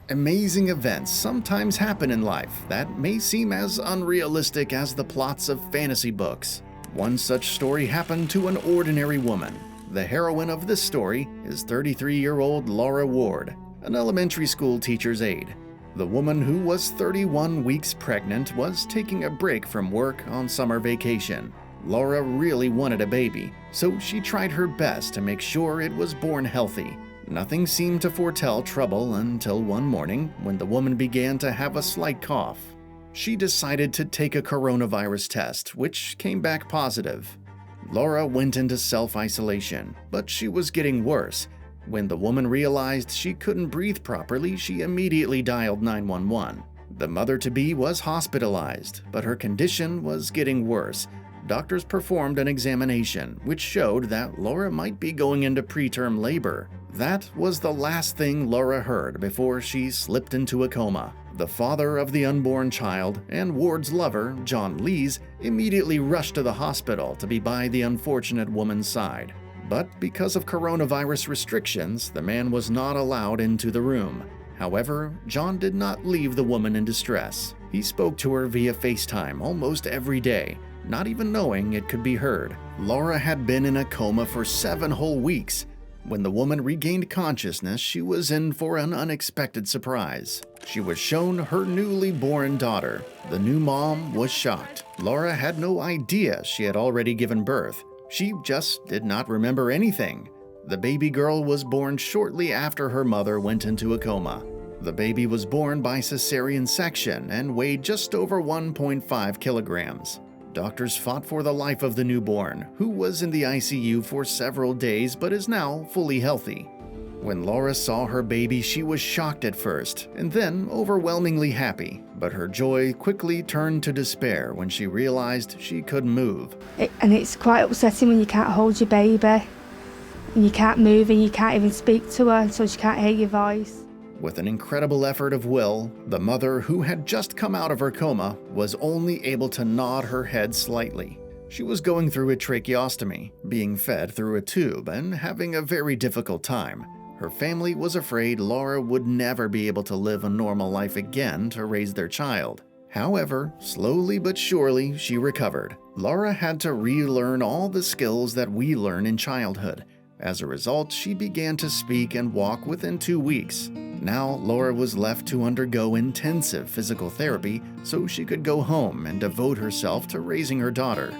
Amazing events sometimes happen in life that may seem as unrealistic as the plots of fantasy books. One such story happened to an ordinary woman. The heroine of this story is 33-year-old Laura Ward, an elementary school teacher's aide. The woman, who was 31 weeks pregnant, was taking a break from work on summer vacation. Laura really wanted a baby, so she tried her best to make sure it was born healthy. Nothing seemed to foretell trouble until one morning when the woman began to have a slight cough. She decided to take a coronavirus test, which came back positive. Laura went into self-isolation, but she was getting worse. When the woman realized she couldn't breathe properly, she immediately dialed 911. The mother-to-be was hospitalized, but her condition was getting worse. Doctors performed an examination, which showed that Laura might be going into preterm labor. That was the last thing Laura heard before she slipped into a coma. The father of the unborn child and Ward's lover, John Lees, immediately rushed to the hospital to be by the unfortunate woman's side. But because of coronavirus restrictions, the man was not allowed into the room. However, John did not leave the woman in distress. He spoke to her via FaceTime almost every day, not even knowing it could be heard. Laura had been in a coma for 7 whole weeks. When the woman regained consciousness, she was in for an unexpected surprise. She was shown her newly born daughter. The new mom was shocked. Laura had no idea she had already given birth. She just did not remember anything. The baby girl was born shortly after her mother went into a coma. The baby was born by cesarean section and weighed just over 1.5 kilograms. Doctors fought for the life of the newborn, who was in the ICU for several days but is now fully healthy. When Laura saw her baby, she was shocked at first, and then overwhelmingly happy. But her joy quickly turned to despair when she realized she couldn't move. And it's quite upsetting when you can't hold your baby, and you can't move, and you can't even speak to her, so she can't hear your voice. With an incredible effort of will, the mother, who had just come out of her coma, was only able to nod her head slightly. She was going through a tracheostomy, being fed through a tube, and having a very difficult time. Her family was afraid Laura would never be able to live a normal life again to raise their child. However, slowly but surely, she recovered. Laura had to relearn all the skills that we learn in childhood. As a result, she began to speak and walk within 2 weeks. Now, Laura was left to undergo intensive physical therapy so she could go home and devote herself to raising her daughter.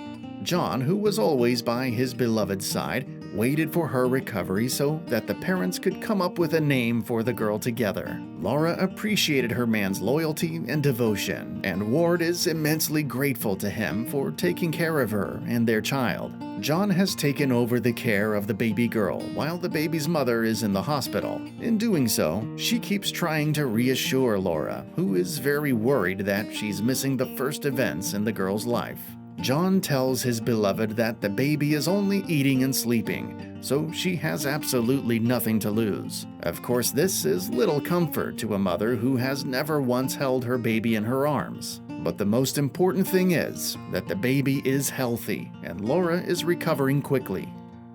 John, who was always by his beloved's side, waited for her recovery so that the parents could come up with a name for the girl together. Laura appreciated her man's loyalty and devotion, and Ward is immensely grateful to him for taking care of her and their child. John has taken over the care of the baby girl while the baby's mother is in the hospital. In doing so, she keeps trying to reassure Laura, who is very worried that she's missing the first events in the girl's life. John tells his beloved that the baby is only eating and sleeping, so she has absolutely nothing to lose. Of course, this is little comfort to a mother who has never once held her baby in her arms. But the most important thing is that the baby is healthy and Laura is recovering quickly.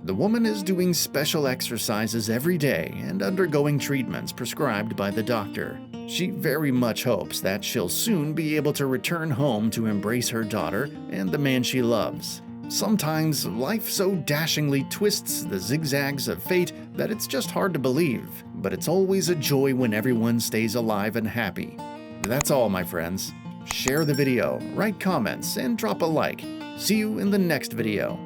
The woman is doing special exercises every day and undergoing treatments prescribed by the doctor. She very much hopes that she'll soon be able to return home to embrace her daughter and the man she loves. Sometimes life so dashingly twists the zigzags of fate that it's just hard to believe, but it's always a joy when everyone stays alive and happy. That's all, my friends. Share the video, write comments, and drop a like. See you in the next video.